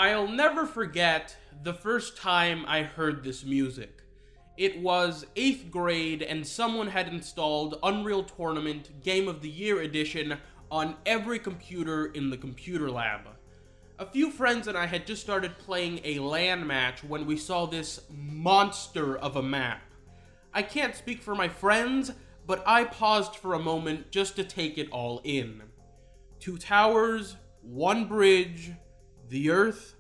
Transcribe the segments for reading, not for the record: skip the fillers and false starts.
I'll never forget the first time I heard this music. It was 8th grade and someone had installed Unreal Tournament Game of the Year Edition on every computer in the computer lab. A few friends and I had just started playing a LAN match when we saw this monster of a map. I can't speak for my friends, but I paused for a moment just to take it all in. 2 towers, 1 bridge, the Earth,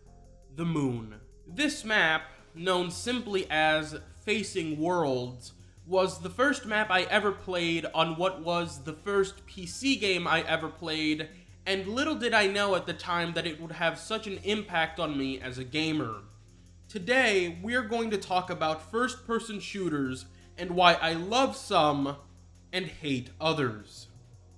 the Moon. This map, known simply as Facing Worlds, was the first map I ever played on what was the first PC game I ever played, and little did I know at the time that it would have such an impact on me as a gamer. Today, we're going to talk about first-person shooters and why I love some and hate others.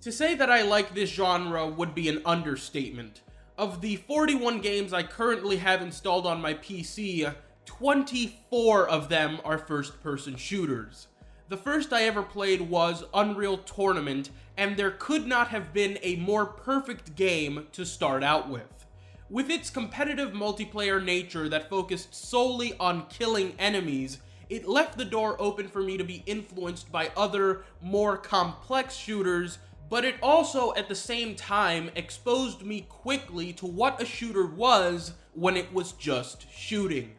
To say that I like this genre would be an understatement. Of the 41 games I currently have installed on my PC, 24 of them are first-person shooters. The first I ever played was Unreal Tournament, and there could not have been a more perfect game to start out with. With its competitive multiplayer nature that focused solely on killing enemies, it left the door open for me to be influenced by other, more complex shooters, but it also at the same time exposed me quickly to what a shooter was when it was just shooting.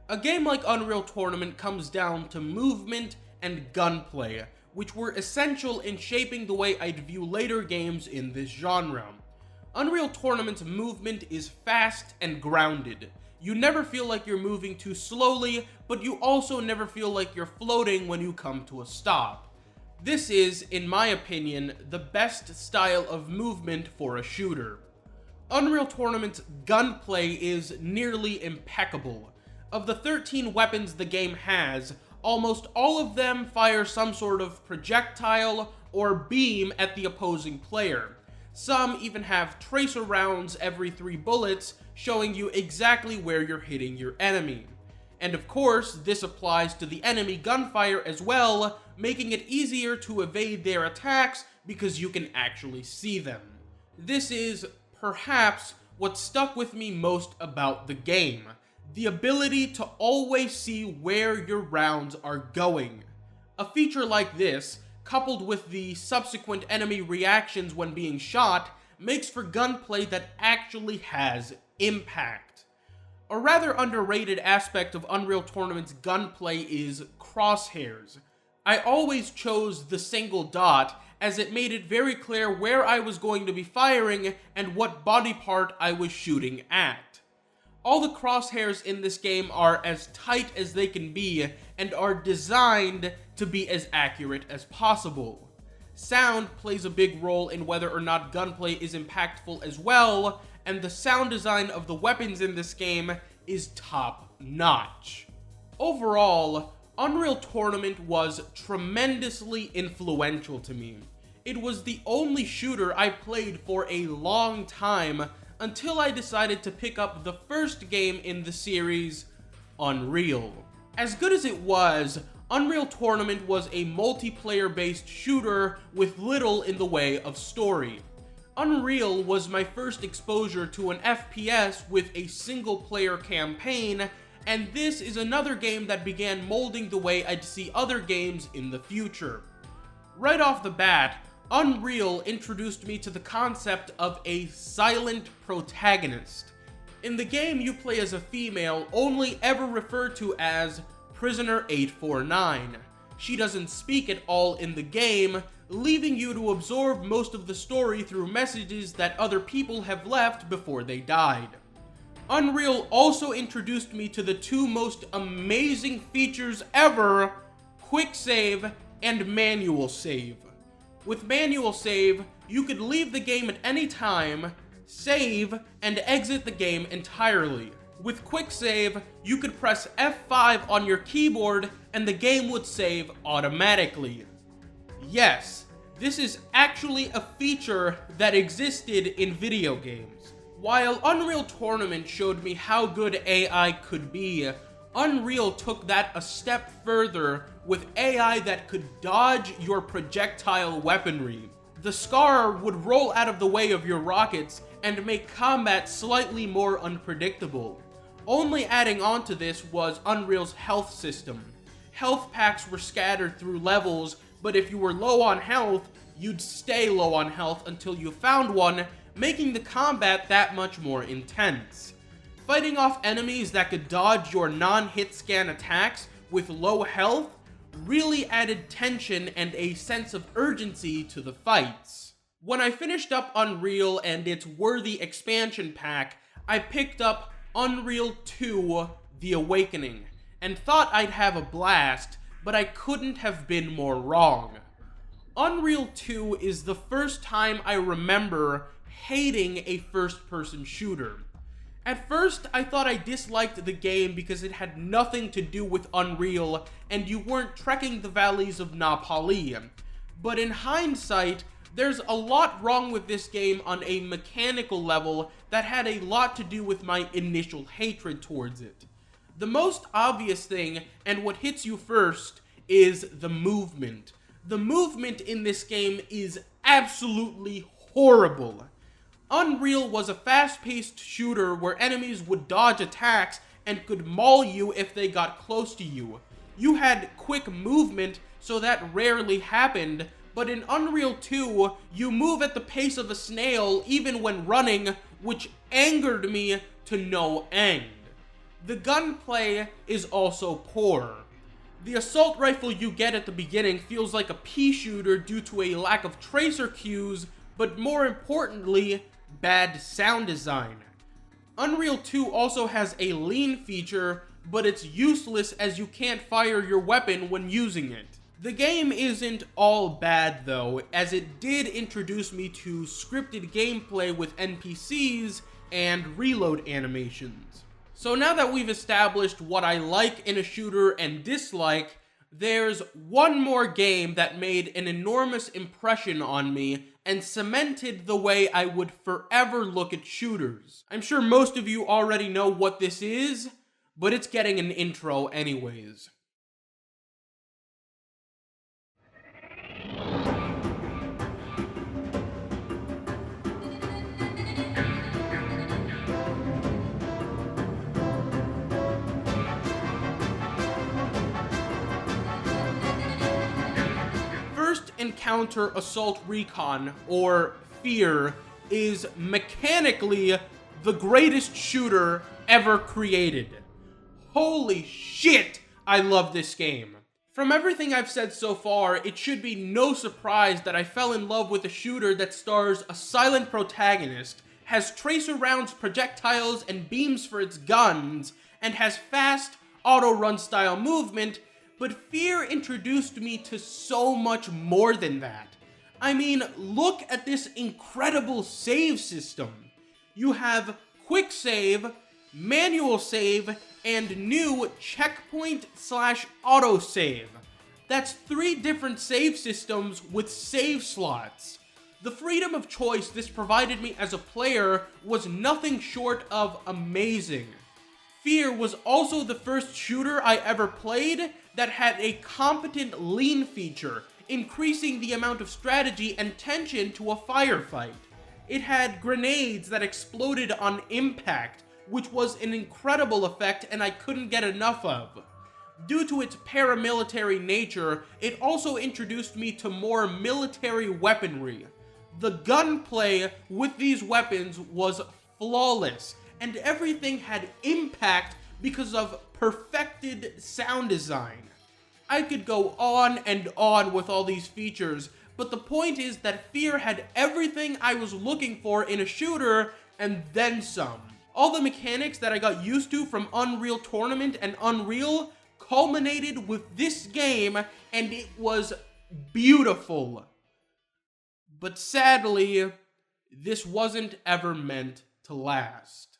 A game like Unreal Tournament comes down to movement and gunplay, which were essential in shaping the way I'd view later games in this genre. Unreal Tournament's movement is fast and grounded. You never feel like you're moving too slowly, but you also never feel like you're floating when you come to a stop. This is, in my opinion, the best style of movement for a shooter. Unreal Tournament's gunplay is nearly impeccable. Of the 13 weapons the game has, almost all of them fire some sort of projectile or beam at the opposing player. Some even have tracer rounds every 3 bullets, showing you exactly where you're hitting your enemy. And of course, this applies to the enemy gunfire as well, making it easier to evade their attacks because you can actually see them. This is, perhaps, what stuck with me most about the game. The ability to always see where your rounds are going. A feature like this, coupled with the subsequent enemy reactions when being shot, makes for gunplay that actually has impact. A rather underrated aspect of Unreal Tournament's gunplay is crosshairs. I always chose the single dot, as it made it very clear where I was going to be firing and what body part I was shooting at. All the crosshairs in this game are as tight as they can be and are designed to be as accurate as possible. Sound plays a big role in whether or not gunplay is impactful as well, and the sound design of the weapons in this game is top-notch. Overall, Unreal Tournament was tremendously influential to me. It was the only shooter I played for a long time until I decided to pick up the first game in the series, Unreal. As good as it was, Unreal Tournament was a multiplayer-based shooter with little in the way of story. Unreal was my first exposure to an FPS with a single-player campaign, and this is another game that began molding the way I'd see other games in the future. Right off the bat, Unreal introduced me to the concept of a silent protagonist. In the game, you play as a female only ever referred to as Prisoner 849. She doesn't speak at all in the game, leaving you to absorb most of the story through messages that other people have left before they died. Unreal also introduced me to the 2 most amazing features ever, Quick Save and Manual Save. With Manual Save, you could leave the game at any time, save, and exit the game entirely. With Quick Save, you could press F5 on your keyboard and the game would save automatically. Yes, this is actually a feature that existed in video games. While Unreal Tournament showed me how good AI could be, Unreal took that a step further with AI that could dodge your projectile weaponry. The Scar would roll out of the way of your rockets and make combat slightly more unpredictable. Only adding on to this was Unreal's health system. Health packs were scattered through levels, but if you were low on health, you'd stay low on health until you found one, making the combat that much more intense. Fighting off enemies that could dodge your non-hit scan attacks with low health really added tension and a sense of urgency to the fights. When I finished up Unreal and its worthy expansion pack, I picked up Unreal 2: The Awakening, and thought I'd have a blast, but I couldn't have been more wrong. Unreal 2 is the first time I remember hating a first-person shooter. At first, I thought I disliked the game because it had nothing to do with Unreal and you weren't trekking the valleys of Na Pali. But in hindsight, there's a lot wrong with this game on a mechanical level that had a lot to do with my initial hatred towards it. The most obvious thing, and what hits you first, is the movement. The movement in this game is absolutely horrible. Unreal was a fast-paced shooter where enemies would dodge attacks and could maul you if they got close to you. You had quick movement, so that rarely happened, but in Unreal 2, you move at the pace of a snail even when running, which angered me to no end. The gunplay is also poor. The assault rifle you get at the beginning feels like a pea shooter due to a lack of tracer cues, but more importantly, bad sound design. Unreal 2 also has a lean feature, but it's useless as you can't fire your weapon when using it. The game isn't all bad though, as it did introduce me to scripted gameplay with NPCs and reload animations. So now that we've established what I like in a shooter and dislike, there's one more game that made an enormous impression on me and cemented the way I would forever look at shooters. I'm sure most of you already know what this is, but it's getting an intro anyways. First Encounter Assault Recon, or F.E.A.R, is mechanically the greatest shooter ever created. Holy shit, I love this game. From everything I've said so far, it should be no surprise that I fell in love with a shooter that stars a silent protagonist, has tracer rounds, projectiles, and beams for its guns, and has fast, auto-run style movement, but F.E.A.R introduced me to so much more than that. I mean, look at this incredible save system. You have quick save, manual save, and new checkpoint/auto save. That's 3 different save systems with save slots. The freedom of choice this provided me as a player was nothing short of amazing. F.E.A.R was also the first shooter I ever played that had a competent lean feature, increasing the amount of strategy and tension to a firefight. It had grenades that exploded on impact, which was an incredible effect and I couldn't get enough of. Due to its paramilitary nature, it also introduced me to more military weaponry. The gunplay with these weapons was flawless, and everything had impact because of perfected sound design. I could go on and on with all these features, but the point is that F.E.A.R had everything I was looking for in a shooter, and then some. All the mechanics that I got used to from Unreal Tournament and Unreal culminated with this game, and it was beautiful. But sadly, this wasn't ever meant to last.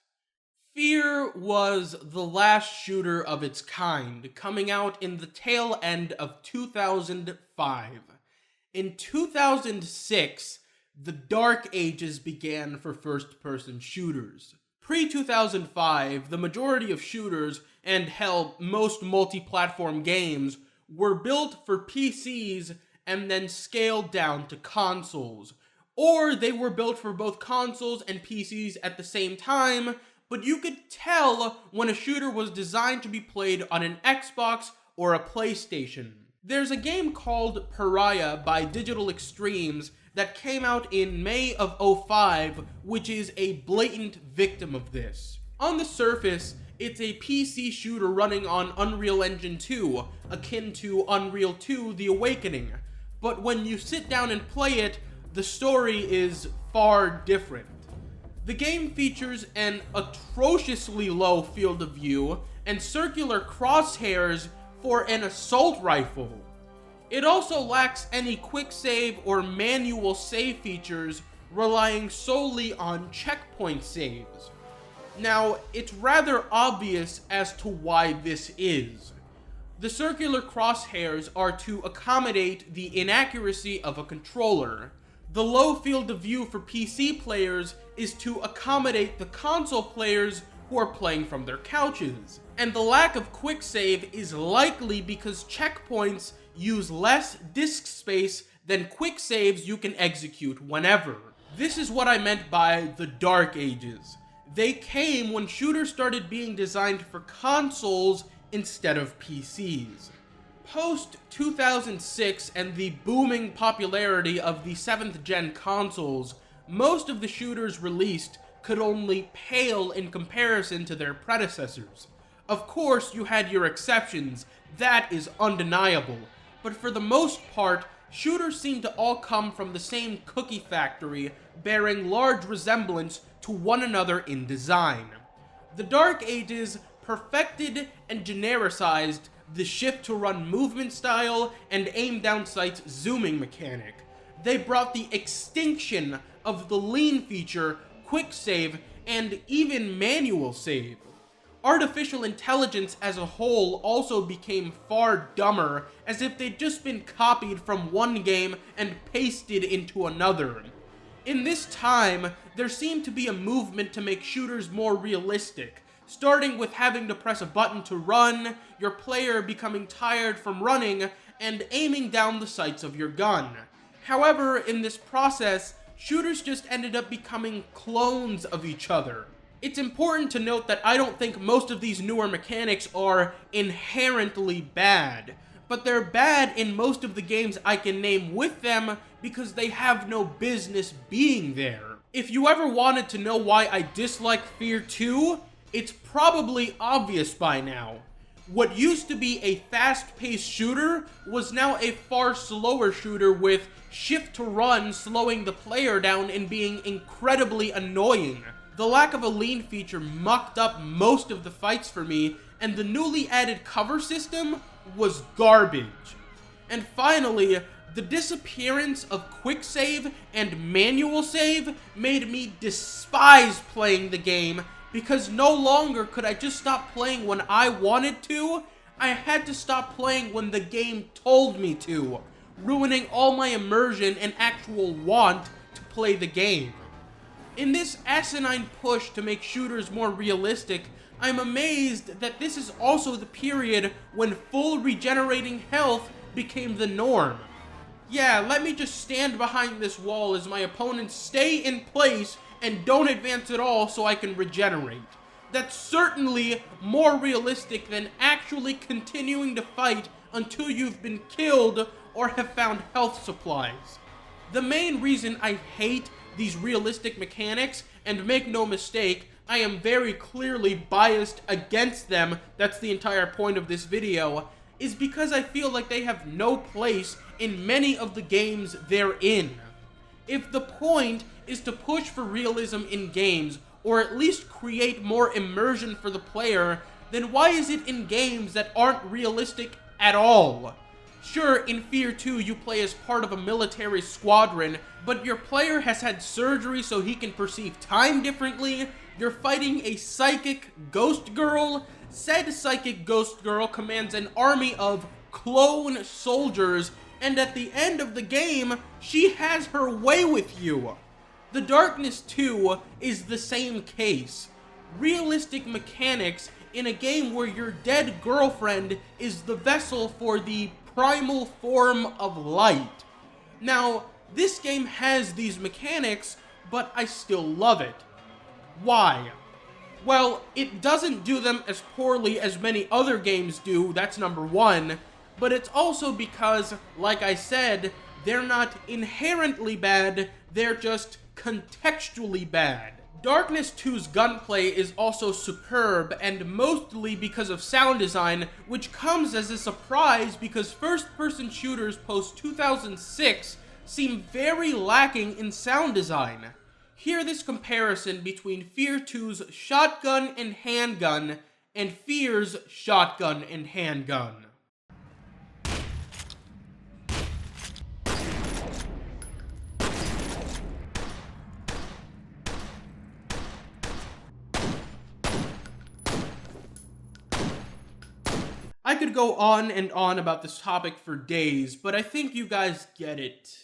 F.E.A.R was the last shooter of its kind, coming out in the tail end of 2005. In 2006, the Dark Ages began for first-person shooters. Pre-2005, the majority of shooters, and hell, most multi-platform games, were built for PCs and then scaled down to consoles. Or they were built for both consoles and PCs at the same time, but you could tell when a shooter was designed to be played on an Xbox or a PlayStation. There's a game called Pariah by Digital Extremes that came out in May of 2005, which is a blatant victim of this. On the surface, it's a PC shooter running on Unreal Engine 2, akin to Unreal 2 The Awakening. But when you sit down and play it, the story is far different. The game features an atrociously low field of view and circular crosshairs for an assault rifle. It also lacks any quick save or manual save features, relying solely on checkpoint saves. Now, it's rather obvious as to why this is. The circular crosshairs are to accommodate the inaccuracy of a controller. The low field of view for PC players is to accommodate the console players who are playing from their couches. And the lack of quick save is likely because checkpoints use less disk space than quick saves you can execute whenever. This is what I meant by the Dark Ages. They came when shooters started being designed for consoles instead of PCs. Post 2006 and the booming popularity of the 7th gen consoles, most of the shooters released could only pale in comparison to their predecessors. Of course, you had your exceptions, that is undeniable, but for the most part, shooters seem to all come from the same cookie factory, bearing large resemblance to one another in design. The Dark Ages perfected and genericized the shift-to-run movement style and aim-down sights zooming mechanic. They brought the extinction of the lean feature, quick save, and even manual save. Artificial intelligence as a whole also became far dumber, as if they'd just been copied from one game and pasted into another. In this time, there seemed to be a movement to make shooters more realistic, starting with having to press a button to run, your player becoming tired from running, and aiming down the sights of your gun. However, in this process, shooters just ended up becoming clones of each other. It's important to note that I don't think most of these newer mechanics are inherently bad, but they're bad in most of the games I can name with them because they have no business being there. If you ever wanted to know why I dislike F.E.A.R 2, it's probably obvious by now. What used to be a fast-paced shooter was now a far slower shooter with shift to run slowing the player down and being incredibly annoying. The lack of a lean feature mucked up most of the fights for me, and the newly added cover system was garbage. And finally, the disappearance of quick save and manual save made me despise playing the game, because no longer could I just stop playing when I wanted to, I had to stop playing when the game told me to, ruining all my immersion and actual want to play the game. In this asinine push to make shooters more realistic, I'm amazed that this is also the period when full regenerating health became the norm. Yeah, let me just stand behind this wall as my opponents stay in place and don't advance at all so I can regenerate. That's certainly more realistic than actually continuing to fight until you've been killed or have found health supplies. The main reason I hate these realistic mechanics, and make no mistake, I am very clearly biased against them, that's the entire point of this video, is because I feel like they have no place in many of the games they're in. If the point is to push for realism in games, or at least create more immersion for the player, then why is it in games that aren't realistic at all? Sure, in F.E.A.R 2 you play as part of a military squadron, but your player has had surgery so he can perceive time differently, you're fighting a psychic ghost girl, said psychic ghost girl commands an army of clone soldiers, and at the end of the game, she has her way with you. The Darkness 2 is the same case. Realistic mechanics in a game where your dead girlfriend is the vessel for the primal form of light. Now, this game has these mechanics, but I still love it. Why? Well, it doesn't do them as poorly as many other games do, that's number one, but it's also because, like I said, they're not inherently bad, they're just contextually bad. Darkness 2's gunplay is also superb, and mostly because of sound design, which comes as a surprise because first-person shooters post-2006 seem very lacking in sound design. Hear this comparison between F.E.A.R 2's shotgun and handgun and F.E.A.R's shotgun and handgun. I could go on and on about this topic for days, but I think you guys get it.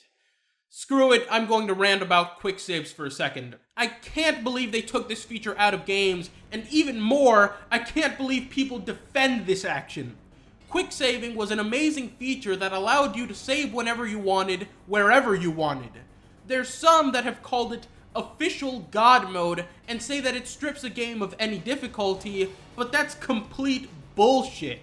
Screw it, I'm going to rant about quick saves for a second. I can't believe they took this feature out of games, and even more, I can't believe people defend this action. Quick saving was an amazing feature that allowed you to save whenever you wanted, wherever you wanted. There's some that have called it official God mode and say that it strips a game of any difficulty, but that's complete bullshit.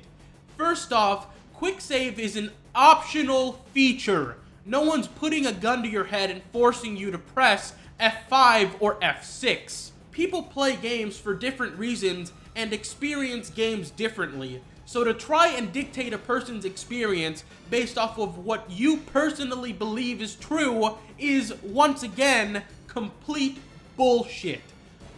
First off, quick save is an optional feature. No one's putting a gun to your head and forcing you to press F5 or F6. People play games for different reasons and experience games differently, so to try and dictate a person's experience based off of what you personally believe is true is, once again, complete bullshit.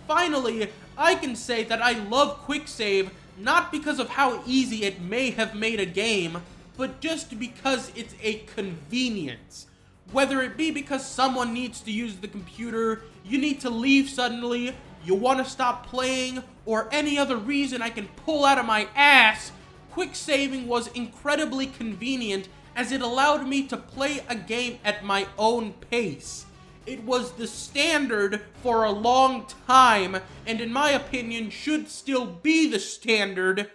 Finally, I can say that I love quick save not because of how easy it may have made a game, but just because it's a convenience. Whether it be because someone needs to use the computer, you need to leave suddenly, you want to stop playing, or any other reason I can pull out of my ass, quick saving was incredibly convenient as it allowed me to play a game at my own pace. It was the standard for a long time, and in my opinion should still be the standard,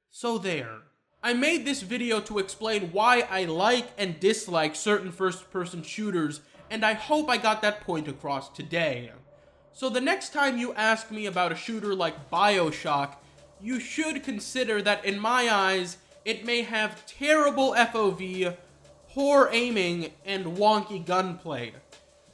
so there. I made this video to explain why I like and dislike certain first-person shooters, and I hope I got that point across today. So the next time you ask me about a shooter like BioShock, you should consider that in my eyes, it may have terrible FOV, poor aiming, and wonky gunplay.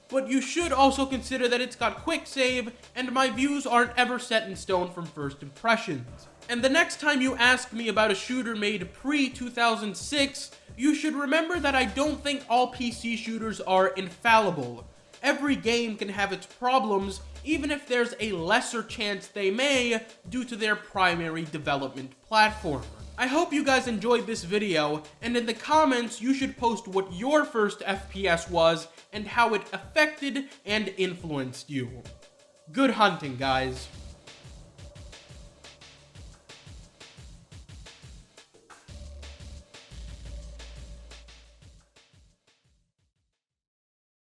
But you should also consider that it's got quick save, and my views aren't ever set in stone from first impressions. And the next time you ask me about a shooter made pre-2006, you should remember that I don't think all PC shooters are infallible. Every game can have its problems, even if there's a lesser chance they may, due to their primary development platform. I hope you guys enjoyed this video, and in the comments you should post what your first FPS was and how it affected and influenced you. Good hunting, guys.